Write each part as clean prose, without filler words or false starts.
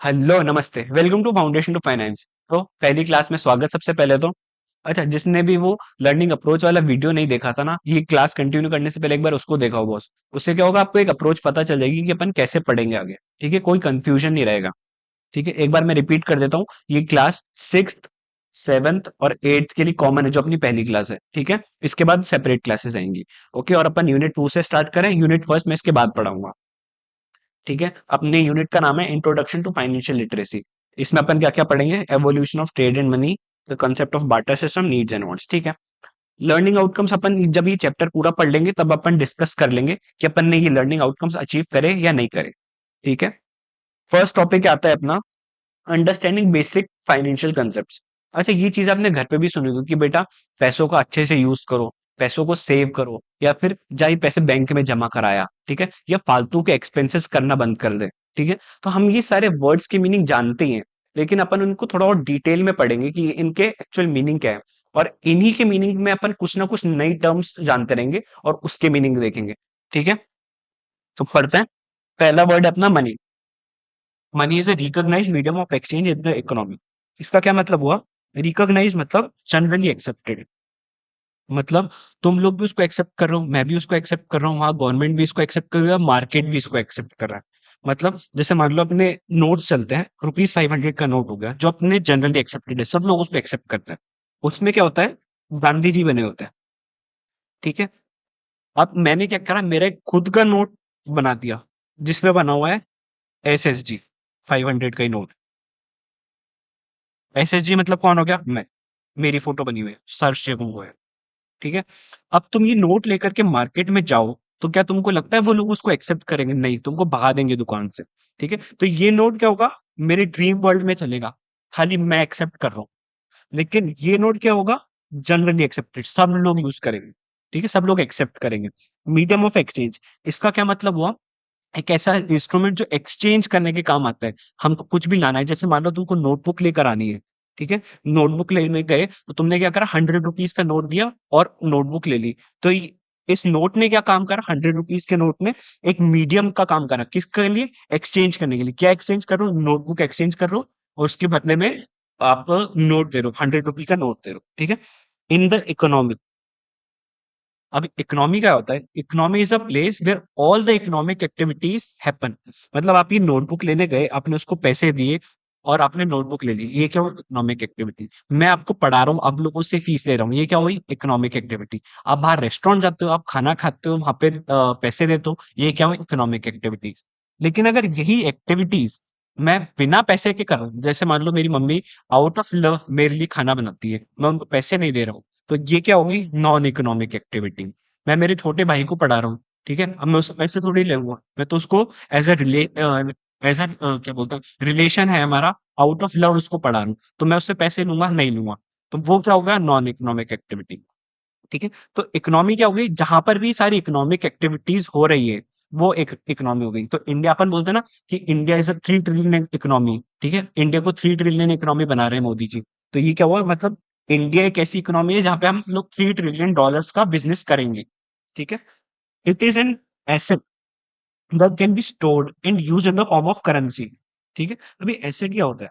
Hello नमस्ते welcome to foundation to finance. तो पहली क्लास में स्वागत। सबसे पहले तो अच्छा, जिसने भी वो लर्निंग अप्रोच वाला वीडियो नहीं देखा था ना, ये क्लास कंटिन्यू करने से पहले एक बार उसको देखा हो बॉस। उससे क्या होगा, आपको एक अप्रोच पता चल जाएगी कि अपन कैसे पढ़ेंगे आगे। ठीक है, कोई कंफ्यूजन नहीं रहेगा। ठीक है, एक बार मैं रिपीट कर देता हूँ। ये क्लास सिक्स्थ, सेवन्थ और एट्थ के लिए कॉमन है, जो अपनी पहली क्लास है। ठीक है, इसके बाद सेपरेट क्लासेस आएंगी। ओके, और अपन यूनिट 2 से स्टार्ट करें। यूनिट फर्स्ट मैं इसके बाद पढ़ाऊंगा। ठीक है, अपने यूनिट का नाम है इंट्रोडक्शन टू फाइनेंशियल लिटरेसी। इसमें अपन क्या क्या पढ़ेंगे? Evolution of trade and money, the concept of barter system, needs and wants. ठीक है, लर्निंग आउटकम्स अपन जब ये चैप्टर पूरा पढ़ लेंगे तब अपन डिस्कस कर लेंगे कि अपन ने ये लर्निंग आउटकम्स अचीव करे या नहीं करे। ठीक है, फर्स्ट टॉपिक आता है अपना अंडरस्टैंडिंग बेसिक फाइनेंशियल कंसेप्ट। अच्छा, ये चीज आपने घर पे भी सुनी होगी कि बेटा पैसों का अच्छे से यूज करो, पैसों को सेव करो, या फिर जाए पैसे बैंक में जमा कराया। ठीक है, या फालतू के एक्सपेंसेस करना बंद कर दे। ठीक है, तो हम ये सारे वर्ड्स की मीनिंग जानते ही हैं, लेकिन अपन उनको थोड़ा और डिटेल में पढ़ेंगे कि इनके एक्चुअल मीनिंग क्या है। और इन्हीं के मीनिंग में अपन कुछ ना कुछ नई टर्म्स जानते रहेंगे और उसके मीनिंग देखेंगे। ठीक है, तो पढ़ते हैं। पहला वर्ड है अपना money. Money is a recognised medium of exchange in the economy. इसका क्या मतलब हुआ? रिकॉग्नाइज मतलब जनरली एक्सेप्टेड। मतलब तुम लोग भी उसको एक्सेप्ट कर रहे हो, मैं भी उसको एक्सेप्ट कर रहा हूँ, वहां गवर्नमेंट भी इसको एक्सेप्ट कर रहा है, मार्केट भी इसको एक्सेप्ट कर रहा है। मतलब जैसे मान लो अपने नोट्स चलते हैं, ₹500 का नोट हो गया जो अपने जनरली एक्सेप्टेड है, सब लोग उसको एक्सेप्ट करते हैं। उसमें क्या होता है? गांधी जी बने होते हैं। ठीक है, अब मैंने क्या करा, मेरा एक खुद का नोट बना दिया जिसमें बना हुआ है SSG, 500 का ही नोट। SSG मतलब कौन हो गया? मैं। मेरी फोटो बनी हुई है, सर शेखू हुआ है। ठीक है, अब तुम ये नोट लेकर के मार्केट में जाओ, तो क्या तुमको लगता है वो लोग उसको एक्सेप्ट करेंगे? नहीं, तुमको भगा देंगे दुकान से। ठीक है, तो ये नोट क्या होगा? मेरे ड्रीम वर्ल्ड में चलेगा, खाली मैं एक्सेप्ट कर रहा हूँ। लेकिन ये नोट क्या होगा? जनरली एक्सेप्टेड, सब लोग यूज करेंगे। ठीक है, सब लोग एक्सेप्ट करेंगे। मीडियम ऑफ एक्सचेंज, इसका क्या मतलब हुआ? एक ऐसा इंस्ट्रूमेंट जो एक्सचेंज करने के काम आता है। हमको कुछ भी लाना है, जैसे मान लो तुमको नोटबुक लेकर आनी है। ठीक है, नोटबुक लेने गए तो तुमने क्या करा, ₹100 का नोट दिया और नोटबुक ले ली। तो इस नोट ने क्या काम करा? ₹100 के नोट ने एक मीडियम का काम करा। किसके लिए? एक्सचेंज करने के लिए। क्या एक्सचेंज कर रहे हो? नोटबुक एक्सचेंज कर रहे हो, और उसके बदले में आप नोट दे रहे हो, ₹100 का नोट दे रहे हो। ठीक है, इन द इकोनॉमी। अब इकोनॉमी क्या होता है? Economy is a place where all the economic activities happen. मतलब आप ये नोटबुक लेने गए, आपने उसको पैसे दिए और आपने नोटबुक ले ली, ये क्या हुई? Economic activity. मैं आपको पढ़ा रहा हूँ, आप लोगों से फीस ले रहा हूँ, ये क्या हुई? Economic activity. आप बाहर रेस्टोरेंट जाते हो, आप खाना खाते हो, वहां पे पैसे देते हो, ये क्या हुई? Economic activities. लेकिन अगर यही एक्टिविटीज मैं बिना पैसे के कर रहा हूँ, जैसे मान लो मेरी मम्मी आउट ऑफ लव मेरे लिए खाना बनाती है, मैं उनको पैसे नहीं दे रहा हूँ, तो ये क्या होगी? Non economic activity. मैं मेरे छोटे भाई को पढ़ा रहा हूँ। ठीक है, अब मैं उससे पैसे थोड़ी लूंगा, मैं तो उसको एज एज क्या बोलते हैं, रिलेशन है हमारा, आउट ऑफ लव उसको पढ़ा रहा हूँ, तो मैं उससे पैसे लूंगा नहीं लूंगा? तो वो क्या होगा? Non economic activity. ठीक है, तो इकोनॉमी क्या हो गई? जहां पर भी सारी इकोनॉमिक एक्टिविटीज हो रही है, वो एक इकोनॉमी हो गई। तो इंडिया, अपन बोलते हैं ना कि India is a 3 trillion economy. ठीक है, इंडिया को 3 ट्रिलियन इकोनॉमी बना रहे हैं मोदी जी। तो ये क्या हुआ? मतलब इंडिया एक ऐसी इकोनॉमी है जहां पे हम लोग $3 ट्रिलियन का बिजनेस करेंगे। ठीक है, it is an asset that can be stored and use in the form of currency. ठीक है, अभी एसेट क्या होता है?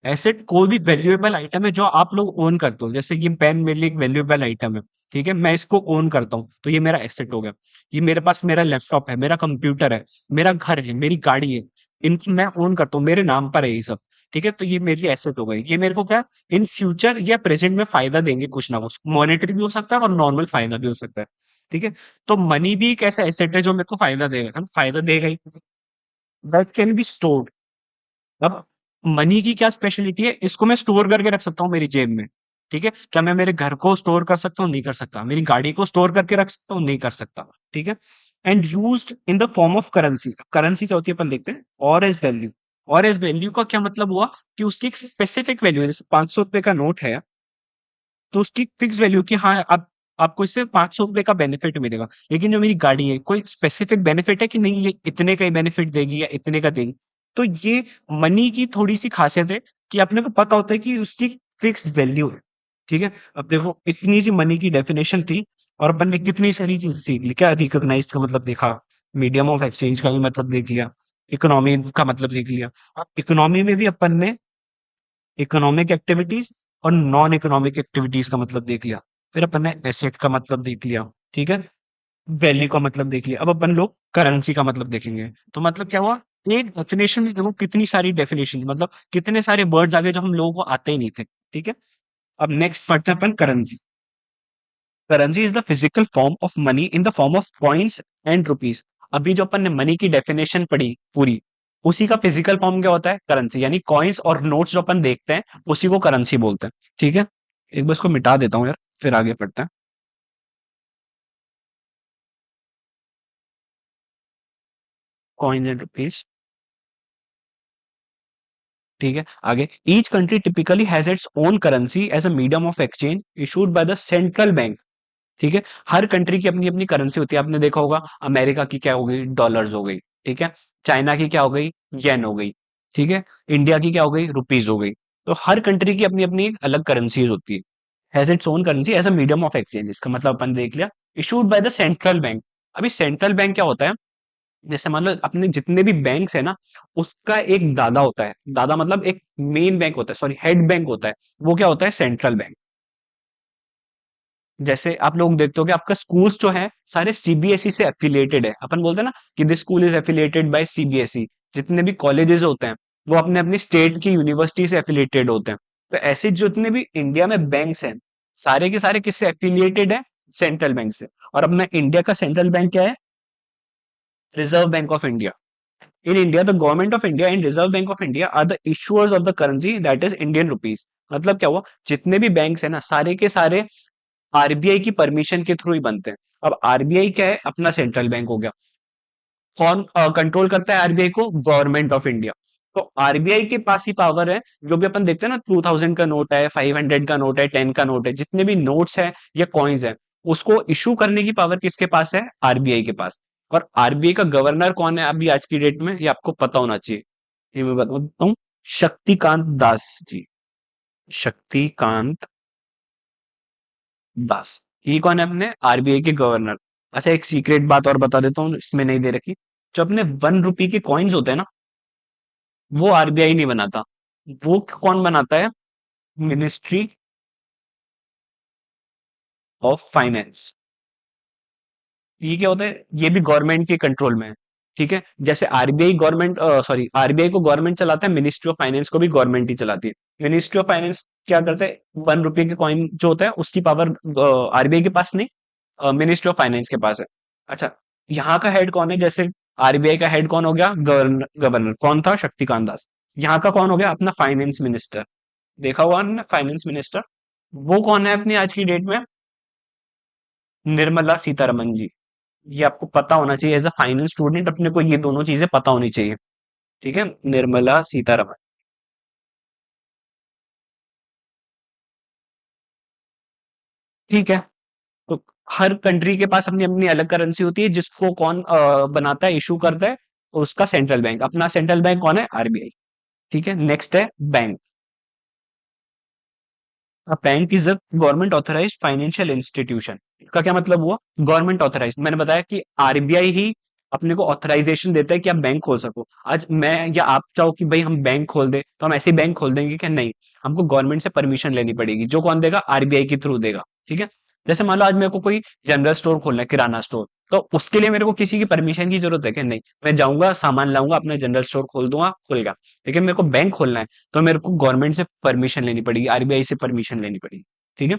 एसेट कोई भी वैल्यूएबल आइटम है जो आप लोग ओन करते हो। जैसे ये पेन मेरे लिए एक वैल्यूएबल आइटम है। ठीक है, मैं इसको ओन करता हूँ, तो ये मेरा एसेट हो गया। ये मेरे पास मेरा लैपटॉप है, मेरा कंप्यूटर है, मेरा घर है, मेरी गाड़ी है, इनको मैं ओन करता हूँ, मेरे नाम पर है ये सब। ठीक है, तो ये मेरे लिए एसेट हो गई। ये मेरे को क्या, इन फ्यूचर या प्रेजेंट में फायदा देंगे, कुछ ना कुछ मॉनेटरी भी हो सकता है और नॉर्मल फायदा भी हो सकता है। ठीक है, तो मनी भी एक ऐसा एसेट है जो मेरे को फायदा देगा, है ना? फायदा देगा ही। That can be stored. अब मनी की क्या स्पेशलिटी है? इसको मैं स्टोर करके रख सकता हूँ मेरी जेब में। ठीक है, क्या मैं मेरे घर को स्टोर कर सकता हूँ? नहीं कर सकता। मेरी गाड़ी को स्टोर करके रख सकता हूँ? नहीं कर सकता। ठीक है, and used in the form of currency. Currency क्या होती है अपन देखते हैं, और एज वैल्यू। और एज वैल्यू का क्या मतलब हुआ? कि उसकी एक स्पेसिफिक वैल्यू है। जैसे ₹500 का नोट है, तो उसकी फिक्स वैल्यू कि हाँ, अब आपको इससे ₹500 का बेनिफिट मिलेगा। लेकिन जो मेरी गाड़ी है, कोई स्पेसिफिक बेनिफिट है कि नहीं, ये इतने का ही बेनिफिट देगी या इतने का देगी? तो ये मनी की थोड़ी सी खासियत है कि अपने को पता होता है कि उसकी फिक्स्ड वैल्यू है। ठीक है, अब देखो इतनी सी मनी की डेफिनेशन थी, और अपन ने कितनी सारी चीज सीख ली। क्या रिकॉग्नाइज्ड का मतलब देखा, मीडियम ऑफ एक्सचेंज का भी मतलब देख लिया, इकोनॉमी का मतलब देख लिया। अब इकोनॉमी में भी अपन ने इकोनॉमिक एक्टिविटीज और नॉन इकोनॉमिक एक्टिविटीज का मतलब देख लिया। फिर अपन ने एसेट का मतलब देख लिया, ठीक है? वैल्यू का मतलब देख लिया। अब अपन लोग करेंसी का मतलब देखेंगे। तो मतलब क्या हुआ? एक डेफिनेशन में देखो कितनी सारी डेफिनेशन, मतलब कितने सारे वर्ड्स आ गए जो हम लोगों को आते ही नहीं थे, ठीक है? अब नेक्स्ट पढ़ते हैं अपन currency. Currency is the physical form of money in the form of coins and rupees. अभी जो अपन ने मनी की डेफिनेशन पढ़ी पूरी, उसी का फिजिकल फॉर्म क्या होता है? करेंसी। यानी कॉइन्स और नोट्स जो अपन देखते हैं उसी को करेंसी बोलते हैं, ठीक है? एक बार इसको मिटा देता हूँ यार, फिर आगे पढ़ते हैं। कॉइन्स एंड रुपीज, ठीक है? आगे, each country typically has its own currency as a medium of exchange issued by the central bank, ठीक है? हर कंट्री की अपनी अपनी करेंसी होती है। आपने देखा होगा अमेरिका की क्या हो गई? डॉलर्स हो गई, ठीक है? चाइना की क्या हो गई? येन हो गई, ठीक है? इंडिया की क्या हो गई? रुपीज हो गई। तो हर कंट्री की अपनी अपनी एक अलग करेंसीज होती है। Has its own currency as a medium of exchange, इसका मतलब अपन देख लिया। Issued by the central bank. अभी सेंट्रल बैंक क्या होता है? जैसे मान लो अपने जितने भी बैंक्स है ना, उसका एक दादा होता है। दादा मतलब एक मेन बैंक होता है, सॉरी हेड बैंक होता है। वो क्या होता है? Central bank. जैसे आप लोग देखते हो कि आपका स्कूल्स जो है सारे सीबीएसई से एफिलिएटेड है। अपन बोलते हैं ना कि this school is affiliated by CBSE. जितने भी कॉलेजेस होते हैं वो अपने अपनी स्टेट की यूनिवर्सिटी से एफिलिएटेड होते हैं। तो ऐसे जितने भी इंडिया में बैंक्स हैं, सारे के सारे किससे एफिलिएटेड है? सेंट्रल बैंक से। और अपना इंडिया का सेंट्रल बैंक क्या है? Reserve bank of India. In India, the government of India and Reserve Bank of India are the issuers of the currency that is Indian rupees। मतलब क्या हुआ? जितने भी बैंक्स है ना, सारे के सारे आरबीआई की परमिशन के थ्रू ही बनते हैं। अब आरबीआई क्या है? अपना सेंट्रल बैंक हो गया। कौन कंट्रोल करता है आरबीआई को? Government of India. तो आरबीआई के पास ही पावर है। जो भी अपन देखते हैं ना, 2000 का नोट है, 500 का नोट है, 10 का नोट है, जितने भी नोट्स है या कॉइन्स है, उसको इशू करने की पावर किसके पास है? आरबीआई के पास। और आरबीआई का गवर्नर कौन है अभी आज की डेट में? ये आपको पता होना चाहिए। ये मैं बताता हूँ। शक्तिकांत दास जी। शक्तिकांत दास। ये कौन है? अपने आरबीआई के गवर्नर। अच्छा, एक सीक्रेट बात और बता देता हूँ, इसमें नहीं दे रखी। जो अपने 1 रुपए के कॉइन्स होते हैं ना, वो आरबीआई नहीं बनाता। वो कौन बनाता है? Ministry of finance. ये क्या होता है? ये भी गवर्नमेंट के कंट्रोल में है, ठीक है? जैसे आरबीआई गवर्नमेंट, सॉरी, आरबीआई को गवर्नमेंट चलाता है, मिनिस्ट्री ऑफ फाइनेंस को भी गवर्नमेंट ही चलाती है। मिनिस्ट्री ऑफ फाइनेंस क्या करता है? 1 रुपए के कॉइन जो होता है उसकी पावर आरबीआई के पास नहीं, मिनिस्ट्री ऑफ फाइनेंस के पास है। अच्छा, यहाँ का हेड कौन है? जैसे आरबीआई का हेड कौन हो गया? गवर्नर। गवर्नर कौन था? शक्तिकांत दास। यहाँ का कौन हो गया? अपना फाइनेंस मिनिस्टर। देखा हुआ ना फाइनेंस मिनिस्टर? वो कौन है अपनी आज की डेट में? निर्मला सीतारमन जी। ये आपको पता होना चाहिए। एज अ फाइनेंस स्टूडेंट अपने को ये दोनों चीजें पता होनी चाहिए, ठीक है? निर्मला सीतारमन, ठीक है? तो हर कंट्री के पास अपनी अपनी अलग करेंसी होती है, जिसको कौन बनाता है, इशू करता है? उसका सेंट्रल बैंक। अपना सेंट्रल बैंक कौन है? आरबीआई, ठीक है? नेक्स्ट है bank. A bank is a government authorised financial institution. का क्या मतलब हुआ? Government authorised. मैंने बताया कि आरबीआई ही अपने को ऑथराइजेशन देता है कि आप बैंक खोल सको। आज मैं या आप चाहो कि भाई हम बैंक खोल दे, तो हम ऐसे ही बैंक खोल देंगे क्या? नहीं। हमको गवर्नमेंट से परमिशन लेनी पड़ेगी। जो कौन देगा? आरबीआई के थ्रू देगा, ठीक है? जैसे मान लो आज मेरे को कोई जनरल स्टोर खोलना है, किराना स्टोर, तो उसके लिए मेरे को किसी की परमिशन की जरूरत है क्या? नहीं। मैं जाऊंगा, सामान लाऊंगा, अपना जनरल स्टोर खोल दूंगा, खुल गया। लेकिन मेरे को बैंक खोलना है, तो मेरे को गवर्नमेंट से परमिशन लेनी पड़ेगी, आरबीआई से परमिशन लेनी पड़ेगी, ठीक है?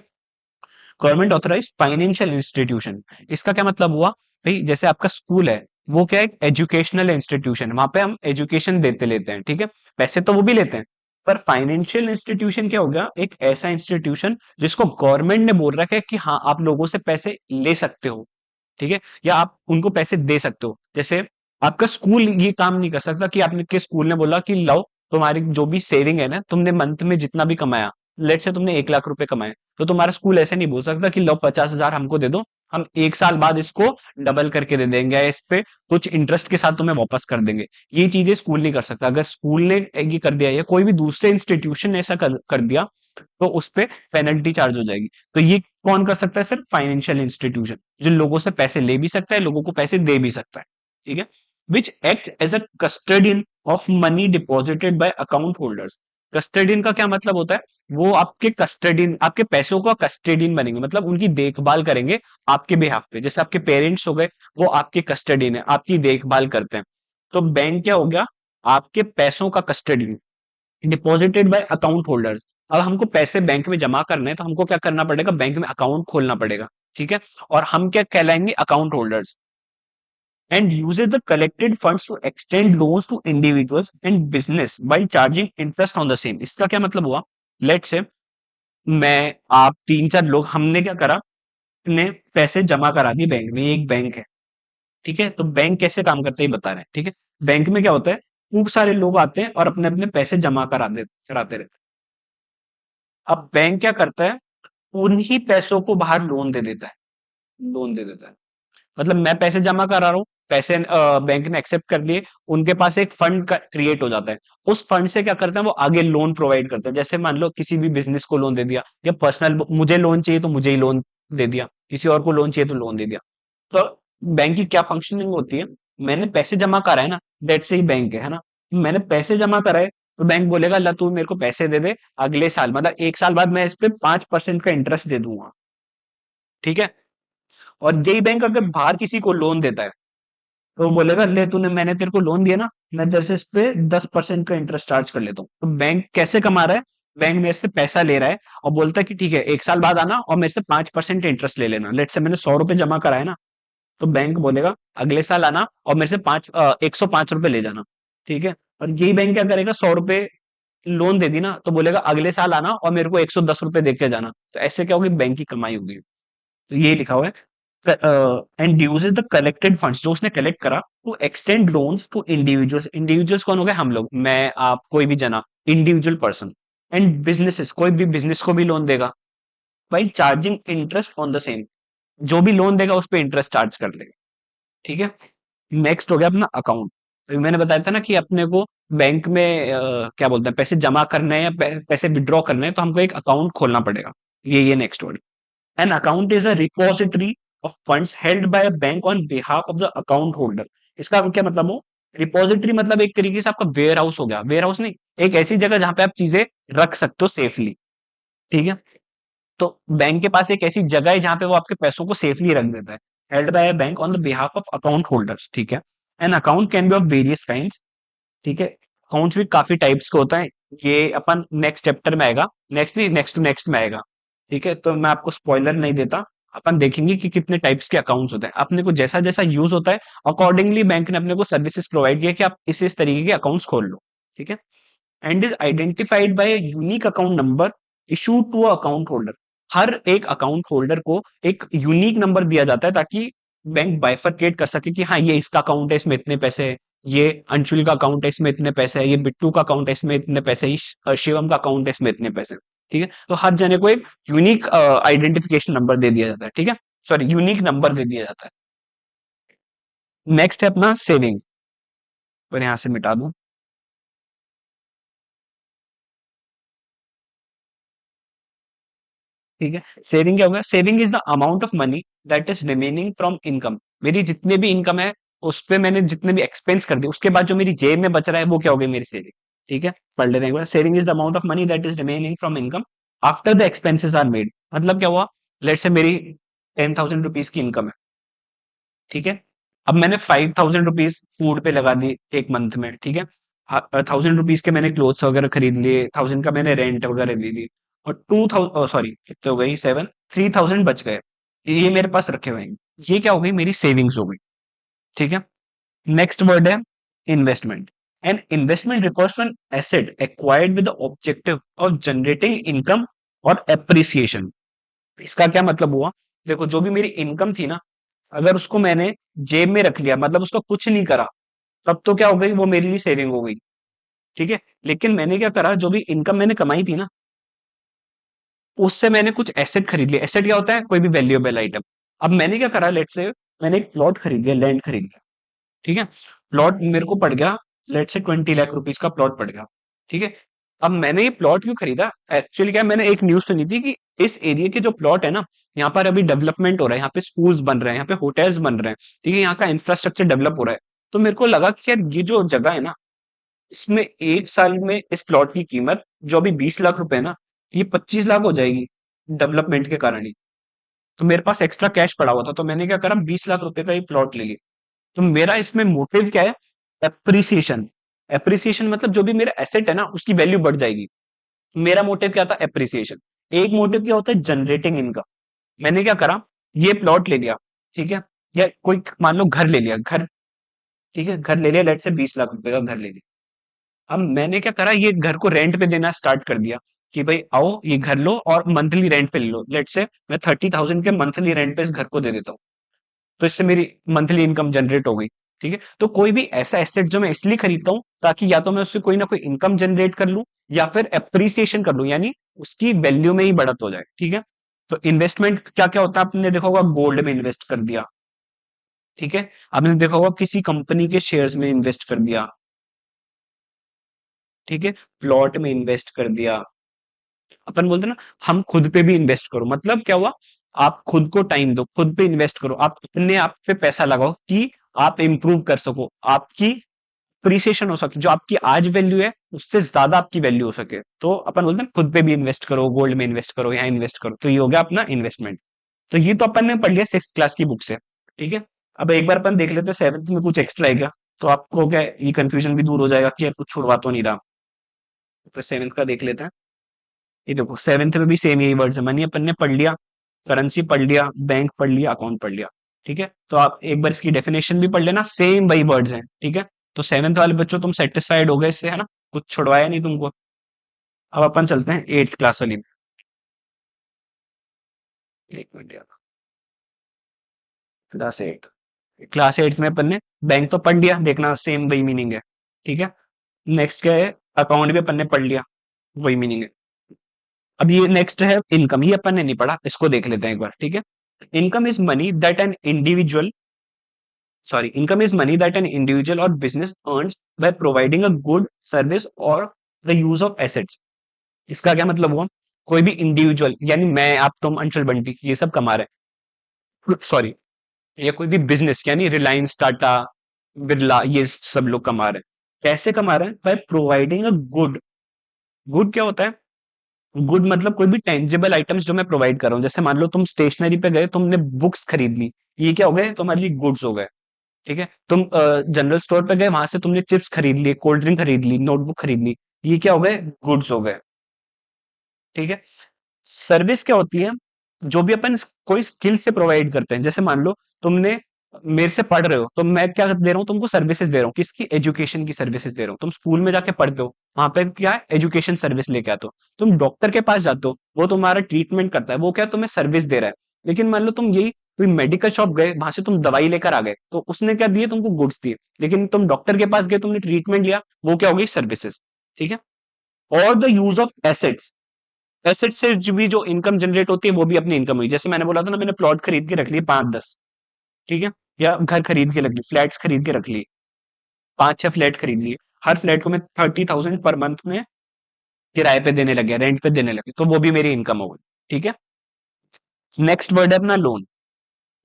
Government authorised financial institution. इसका क्या मतलब हुआ? भाई जैसे आपका स्कूल है, वो क्या है? Educational institution. वहां पे हम एजुकेशन देते लेते हैं, ठीक है? पैसे तो वो भी लेते हैं। पर फाइनेंशियल इंस्टीट्यूशन क्या हो गया? एक ऐसा इंस्टीट्यूशन जिसको गवर्नमेंट ने बोल रखा है कि हाँ आप लोगों से पैसे ले सकते हो, ठीक है? या आप उनको पैसे दे सकते हो। जैसे आपका स्कूल ये काम नहीं कर सकता कि आपने के स्कूल ने बोला कि लाओ, तुम्हारी जो भी सेविंग है ना, तुमने मंथ में जितना भी कमाया, लेट से तुमने 1 लाख रुपए कमाए, तो तुम्हारा स्कूल ऐसे नहीं बोल सकता कि लो 50,000 हमको दे दो, हम 1 साल बाद इसको डबल करके दे देंगे, या इस पे कुछ इंटरेस्ट के साथ तुम्हें वापस कर देंगे। ये चीजें स्कूल नहीं कर सकता। अगर स्कूल ने ये कर दिया या कोई भी दूसरे इंस्टीट्यूशन ने ऐसा कर दिया, तो उस पे पेनल्टी चार्ज हो जाएगी। तो ये कौन कर सकता है? सिर्फ फाइनेंशियल इंस्टीट्यूशन, जो लोगों से पैसे ले भी सकता है, लोगों को पैसे दे भी सकता है, ठीक है? Which act as a custodian of money deposited by account holders. Custodian का क्या मतलब होता है? वो आपके कस्टडियन, आपके पैसों का कस्टडियन बनेंगे, मतलब उनकी देखभाल करेंगे आपके बिहाफ पे। जैसे आपके पेरेंट्स हो गए, वो आपके कस्टडियन है, आपकी देखभाल करते हैं। तो बैंक क्या हो गया? आपके पैसों का custodian, deposited by account holders. अब हमको पैसे बैंक में जमा करने हैं तो हमको क्या करना पड़ेगा? बैंक में अकाउंट खोलना पड़ेगा, ठीक है। और हम क्या कहलाएंगे? Account holders. And uses the collected funds to extend loans to individuals and business by charging interest on the same। इसका क्या मतलब हुआ? लेट से मैं, आप, तीन चार लोग, हमने क्या करा? ने पैसे जमा करा दिए बैंक में। ये एक बैंक है, ठीक है। तो बैंक कैसे काम करते हैं ये बता रहे हैं, ठीक है। बैंक में क्या होता है? खूब सारे लोग आते हैं और अपने अपने पैसे जमा कराते रहते हैं। अब बैंक क्या करता है? उन्हीं पैसों को बाहर लोन दे देता है। लोन दे देता है, मतलब मैं पैसे जमा करा रहा हूँ, पैसे बैंक ने एक्सेप्ट कर लिए, उनके पास एक फंड क्रिएट हो जाता है। उस फंड से क्या करते हैं? वो आगे लोन प्रोवाइड करते हैं। जैसे मान लो किसी भी बिजनेस को लोन दे दिया, या पर्सनल मुझे लोन चाहिए तो मुझे ही लोन दे दिया, किसी और को लोन चाहिए तो लोन दे दिया। तो बैंक की क्या फंक्शनिंग होती है? मैंने पैसे जमा करा है ना, डेट से ही बैंक है ना। मैंने पैसे जमा कराए तो बैंक बोलेगा ला तू मेरे को पैसे दे दे, अगले साल मतलब 1 साल बाद मैं इस पे 5% का इंटरेस्ट दे दूंगा, ठीक है। और यही बैंक अगर बाहर किसी को लोन देता है तो वो बोलेगा ले तूने, मैंने तेरे को लोन दिया ना, मैं तेरे से इस पे 10% का इंटरेस्ट चार्ज कर लेता हूँ। तो बैंक कैसे कमा रहा है? बैंक मेरे से पैसा ले रहा है और बोलता है कि ठीक है 1 साल बाद आना और मेरे से 5% इंटरेस्ट ले लेना। लेट से मैंने 100 रुपए जमा करा है ना, तो बैंक बोलेगा अगले साल आना और मेरे से 105 रुपए ले जाना, ठीक है। और यही बैंक क्या करेगा? 100 रुपए लोन दे दी ना, तो बोलेगा अगले साल आना और मेरे को 110 रुपए दे के जाना। तो ऐसे क्या होगी? बैंक की कमाई होगी। तो ये लिखा हुआ है, and uses the collected funds, जो उसने कलेक्ट करा, to extend loans to individuals. Individuals कौन हो गए? हम लोग, मैं, आप, कोई भी जना, इंडिविजुअल पर्सन। एंड बिजनेसेस, कोई भी बिजनेस को भी लोन देगा, by charging interest on the same. जो भी लोन देगा उस पर इंटरेस्ट चार्ज कर लेगा, ठीक है। नेक्स्ट हो गया अपना अकाउंट। तो मैंने बताया था ना कि अपने को बैंक में क्या बोलते हैं, पैसे जमा करने हैं या पैसे विड्रॉ करने हैं तो हमको एक अकाउंट खोलना पड़ेगा। ये next word. An account is a repository of funds held by a bank on behalf of the account holder। इसका क्या मतलब हो? रिपोजिटरी मतलब एक तरीके से आपका वेयर हाउस हो गया। वेयर हाउस नहीं, एक ऐसी जगह जहां पे आप चीजें रख सकते हो सेफली, ठीक है। तो बैंक के पास एक ऐसी जगह है जहां पे वो आपके पैसों को सेफली रख देता है। Held by a bank on the behalf of account holders, ठीक है। An account can be of various kinds, ठीक है। अकाउंट्स भी काफी टाइप्स के होता है। ये अपन नेक्स्ट चैप्टर में आएगा, नेक्स्ट नहीं, नेक्स्ट टू नेक्स्ट में आएगा, ठीक है। तो मैं आपको स्पॉइलर नहीं देता। अपन देखेंगे कि कितने टाइप्स के अकाउंट्स होते हैं, अपने को जैसा जैसा यूज होता है अकॉर्डिंगली बैंक ने अपने को सर्विसेज प्रोवाइड किया कि आप इस तरीके के अकाउंट्स खोल लो, ठीक है। And is identified by unique account number issued to account holder. हर एक अकाउंट होल्डर को एक यूनिक नंबर दिया जाता है ताकि बैंक बाइफरकेट कर सके कि हाँ ये इसका अकाउंट है, इसमें इतने पैसे हैं, ये अंशुल का अकाउंट है इसमें इतने पैसे है, ये बिट्टू का अकाउंट है इसमें इतने पैसे है, ये शिवम का अकाउंट है इसमें इतने पैसे हैं, ठीक है। तो हर जने को एक यूनिक आइडेंटिफिकेशन नंबर दे दिया जाता है, ठीक है। सॉरी, यूनिक नंबर दे दिया जाता है। नेक्स्ट है अपना सेविंग, पर यहां से मिटा दूं, ठीक है। सेविंग क्या होगा? Saving is the amount of money that is remaining from income. मेरी जितने भी इनकम है उस पे मैंने जितने भी एक्सपेंस कर दिए, उसके बाद जो मेरी जेब में बच रहा है वो क्या हो गई? मेरी सेविंग, ठीक है। पढ़ लेते हैं एक बार। Saving is the amount of money that is remaining from income after the expenses are made. मतलब क्या हुआ? लेट से मेरी 10,000 रुपीज की इनकम है, ठीक है। अब मैंने 5,000 रुपीज फूड पे लगा दी एक मंथ में, ठीक है। 1,000 रुपीज के मैंने क्लोथ्स वगैरह खरीद लिए, 1,000 का मैंने रेंट वगैरह दे दी, और 2,000, सॉरी कितने हो गई, 3,000 बच गए, ये मेरे पास रखे हुए हैं। ये क्या हो गई? मेरी सेविंग्स हो गई, ठीक है। नेक्स्ट वर्ड है investment. An investment refers to an asset acquired with the objective of generating income और एप्रिसिएशन। इसका क्या मतलब हुआ? देखो, जो भी मेरी इनकम थी ना, अगर उसको मैंने जेब में रख लिया, मतलब उसका कुछ नहीं करा, तब तो क्या हो गई? वो मेरे लिए सेविंग हो गई, ठीक है। लेकिन मैंने क्या करा? जो भी इनकम मैंने कमाई थी ना, उससे मैंने कुछ एसेट खरीद लिया। एसेट क्या होता है? कोई भी वैल्यूएबल आइटम। अब मैंने क्या करा? लेट से मैंने एक प्लॉट खरीद लिया, लैंड खरीद लिया, ठीक है। प्लॉट मेरे को पड़ गया, लेट से 20 लाख रुपीज का प्लॉट पड़ गया, ठीक है। अब मैंने ये प्लॉट क्यों खरीदा? एक्चुअली क्या है, मैंने एक न्यूज सुनी थी कि इस एरिया के जो प्लॉट है ना, यहाँ पर अभी डेवलपमेंट हो रहा है, यहाँ पे स्कूल्स बन रहे हैं, यहाँ पे होटल्स बन रहे हैं, ठीक है, यहाँ का इंफ्रास्ट्रक्चर डेवलप हो रहा है। तो मेरे को लगा कि यार ये जो जगह है ना, इसमें 1 साल में इस प्लॉट की कीमत जो अभी 20 लाख रुपए है ना, ये 25 लाख हो जाएगी डेवलपमेंट के कारण ही। तो मेरे पास एक्स्ट्रा कैश पड़ा हुआ था, तो मैंने क्या करा, 20 लाख रुपए का ये प्लॉट ले लिया। तो मेरा इसमें मोटिव क्या है? एप्रिसिएशन। एप्रिसिएशन मतलब जो भी मेरा एसेट है ना, उसकी वैल्यू बढ़ जाएगी। मेरा मोटिव क्या था? एप्रिसिएशन। एक मोटिव क्या होता है? Generating income. मैंने क्या करा, ये प्लॉट ले लिया, ठीक है, या कोई मान लो घर ले लिया, घर, ठीक है, घर ले लिया, लेट से 20 लाख रुपए का घर ले लिया। अब मैंने क्या करा, ये घर को रेंट पे देना स्टार्ट कर दिया कि भाई आओ ये घर लो और मंथली रेंट पे ले लो। लेट से मैं 30,000 के मंथली रेंट पे इस घर को दे देता हूँ, तो इससे मेरी मंथली इनकम जनरेट हो गई। ठीक है, तो कोई भी ऐसा एसेट जो मैं इसलिए खरीदता हूँ ताकि या तो मैं उससे कोई ना कोई इनकम जनरेट कर लूं, या फिर एप्रिसिएशन कर लूं, यानी उसकी वैल्यू में ही बढ़त हो जाए। ठीक है, तो इन्वेस्टमेंट क्या क्या होता है? आपने देखा होगा गोल्ड में इन्वेस्ट कर दिया, ठीक है, आपने देखा होगा किसी कंपनी के शेयर्स में इन्वेस्ट कर दिया, ठीक है, प्लॉट में इन्वेस्ट कर दिया। अपन बोलते हैं ना, हम खुद पे भी इन्वेस्ट करो, मतलब क्या हुआ, आप खुद को टाइम दो, खुद पे इन्वेस्ट करो, आप अपने आप पे पैसा लगाओ कि आप इंप्रूव कर सको, आपकी अप्रिसिएशन हो सके, जो आपकी आज वैल्यू है उससे ज्यादा आपकी वैल्यू हो सके। तो अपन बोलते हैं खुद पे भी इन्वेस्ट करो, गोल्ड में इन्वेस्ट करो, यहाँ इन्वेस्ट करो, तो ये हो गया अपना इन्वेस्टमेंट। तो ये तो अपन ने पढ़ लिया 6th क्लास की बुक से। ठीक है, अब एक बार अपन देख लेते हैं 7th में कुछ एक्स्ट्रा है क्या, तो आपको क्या है, ये कंफ्यूजन भी दूर हो जाएगा कि यार कुछ छुड़वा तो नहीं रहा। तो 7th का देख लेते हैं। ये देखो 7th में भी सेम यही वर्ड्स है, मनी अपन ने पढ़ लिया, करेंसी पढ़ लिया, बैंक पढ़ लिया, अकाउंट पढ़ लिया। ठीक है, तो आप एक बार इसकी डेफिनेशन भी पढ़ लेना, सेम वही वर्ड्स हैं। ठीक है, तो 7th वाले बच्चों तुम सेटिस्फाइड हो गए इससे, है ना, कुछ छुड़वाया नहीं तुमको। अब अपन चलते हैं 8th क्लास वाली में। एक मिनट यार, क्लास 8, क्लास 8 में अपन ने बैंक तो पढ़ लिया, देखना सेम वही मीनिंग है। ठीक है, नेक्स्ट क्या है, अकाउंट भी अपन ने पढ़ लिया, वही मीनिंग है। अब ये नेक्स्ट है इनकम, ये अपन ने नहीं पढ़ा, इसको देख लेते हैं एक बार। ठीक है, income is money that an individual, sorry, income is money that an individual or business earns by providing a good service or the use of assets। इसका क्या मतलब हुआ, कोई भी इंडिविजुअल, यानी मैं, आप, तुम, अंशुल, बंटी, ये सब कमा रहे हैं, सॉरी, या कोई भी बिजनेस यानी रिलायंस, टाटा, बिरला, ये सब लोग कमा रहे हैं। कैसे कमा रहे हैं? By providing a good. Good क्या होता है? गुड मतलब कोई भी टेंजिबल आइटम्स जो मैं प्रोवाइड कर रहा हूँ। जैसे मान लो तुम स्टेशनरी पे गए, तुमने बुक्स खरीद ली, ये क्या हो गए? तुम्हारे लिए गुड्स हो गए। ठीक है, तुम जनरल स्टोर पे गए, वहां से तुमने चिप्स खरीद लिए, कोल्ड ड्रिंक खरीद ली, नोटबुक खरीद ली, ये क्या हो गए? गुड्स हो गए। ठीक है, सर्विस क्या होती है? जो भी अपन कोई स्किल से प्रोवाइड करते हैं, जैसे मान लो तुमने मेरे से पढ़ रहे हो, तो मैं क्या दे रहा हूँ तुमको? सर्विसेज दे रहा हूँ। किसकी? एजुकेशन की सर्विसेज दे रहा हूँ। तुम स्कूल में जाके पढ़ते हो, वहां पे क्या है? एजुकेशन सर्विस लेके आते हो। तुम डॉक्टर के पास जाते हो, वो तुम्हारा ट्रीटमेंट करता है, वो क्या तुम्हें सर्विस दे रहा है। लेकिन मान लो तुम यही कोई मेडिकल शॉप गए, वहां से तुम दवाई लेकर आ गए, तो उसने क्या दिए तुमको? गुड्स दिए। लेकिन तुम डॉक्टर के पास गए, तुमने ट्रीटमेंट लिया, वो क्या हो गई? सर्विसेज। ठीक है, और the use of assets, asset से भी जो इनकम जनरेट होती है वो भी अपनी इनकम हुई। जैसे मैंने बोला था ना, मैंने प्लॉट खरीद के रख लिए 5-10, ठीक है, या घर खरीद के रख ली, फ्लैट्स खरीद के रख लिए, 5-6 फ्लैट खरीद लिए, हर फ्लैट को मैं 30,000 पर मंथ में किराए पे देने लगे, रेंट पे देने लगे, तो वो भी मेरी इनकम हो गई। ठीक है, नेक्स्ट वर्ड है अपना loan.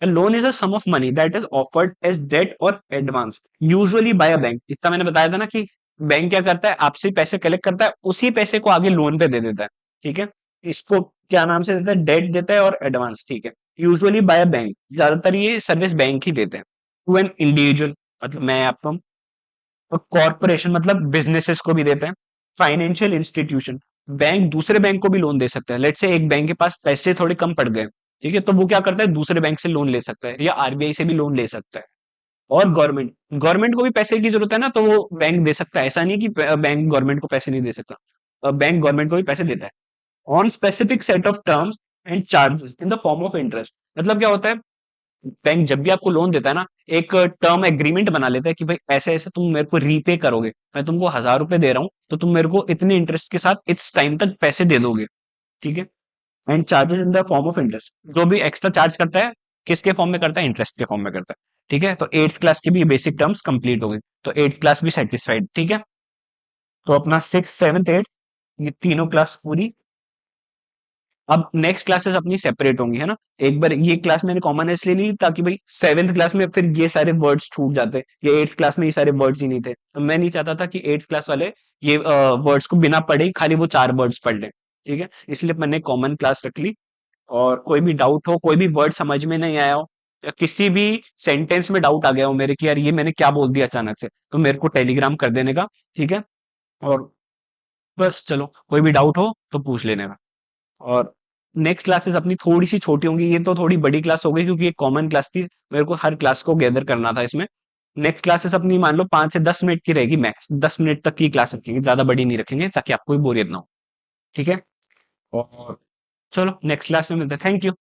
A loan is a sum of money that is offered as debt or advance, usually by a bank। इसका मैंने बताया था ना कि बैंक क्या करता है? आपसे पैसे कलेक्ट करता है, उसी पैसे को आगे लोन पे दे देता है। ठीक है, इसको क्या नाम से देता है? डेट देता है और एडवांस। ठीक है, यूजुअली बाय अ बैंक, ज्यादातर ये सर्विस बैंक ही देते हैं। टू एन इंडिविजुअल, मतलब मैं आपको, और कॉर्पोरेशन मतलब बिजनेसेस को भी देते हैं। फाइनेंशियल इंस्टीट्यूशन, बैंक दूसरे बैंक को भी लोन दे सकता है। लेट से एक बैंक के पास पैसे थोड़े कम पड़ गए, ठीक है, तो वो क्या करता है? दूसरे बैंक से लोन ले सकता है, या आरबीआई से भी लोन ले सकता है। और गवर्नमेंट, गवर्नमेंट को भी पैसे की जरूरत है ना, तो वो बैंक दे सकता है। ऐसा नहीं कि बैंक गवर्नमेंट को पैसे नहीं दे सकता, बैंक गवर्नमेंट को भी पैसे देता है on specific set of terms and charges in the form of interest. मतलब क्या होता है? बैंक जब भी आपको लोन देता है ना, एक टर्म एग्रीमेंट बना लेता है कि भाई ऐसे ऐसे तुम मेरे को रीपे करोगे, मैं तुमको 1,000 रुपए दे रहा हूँ, तो तुम मेरे को इतने इंटरेस्ट के साथ इस टाइम तक पैसे दे दोगे। ठीक है, and charges in the form of interest, जो भी एक्स्ट्रा चार्ज करता है किसके फॉर्म में करता है? इंटरेस्ट के फॉर्म में करता है। ठीक है, तो 8th क्लास की भी बेसिक टर्म्स कंप्लीट हो गई, तो 8th क्लास भी सेटिस्फाइड। ठीक है, तो अपना 6th 7th 8th ये तीनों क्लास पूरी अब नेक्स्ट क्लासेस अपनी सेपरेट होंगी, है ना। एक बार ये क्लास मैंने कॉमन इसलिए ली ताकि भाई सेवेंथ क्लास में फिर ये सारे वर्ड्स छूट जाते, या एट्थ क्लास में ये सारे वर्ड्स ही नहीं थे, तो मैं नहीं चाहता था कि एट्थ क्लास वाले ये वर्ड्स को बिना पढ़े ही खाली वो 4 वर्ड्स पढ़ लें। ठीक है, इसलिए मैंने कॉमन क्लास रख ली। और कोई भी डाउट हो, कोई भी वर्ड समझ में नहीं आया हो, या किसी भी सेंटेंस में डाउट आ गया हो मेरे कि यार ये मैंने क्या बोल दिया अचानक से, तो मेरे को टेलीग्राम कर देने का। ठीक है, और बस चलो कोई भी डाउट हो तो पूछ लेने का। और नेक्स्ट क्लासेस अपनी थोड़ी सी छोटी होंगी, ये तो थोड़ी बड़ी क्लास हो गई क्योंकि एक कॉमन क्लास थी, मेरे को हर क्लास को गैदर करना था इसमें। नेक्स्ट क्लासेस अपनी मान लो 5 से 10 मिनट की रहेगी, मैक्स 10 मिनट तक की क्लास रखेंगे, ज्यादा बड़ी नहीं रखेंगे ताकि आपको भी बोरियत ना हो। ठीक है, और चलो नेक्स्ट क्लास में मिलते हैं, थैंक यू।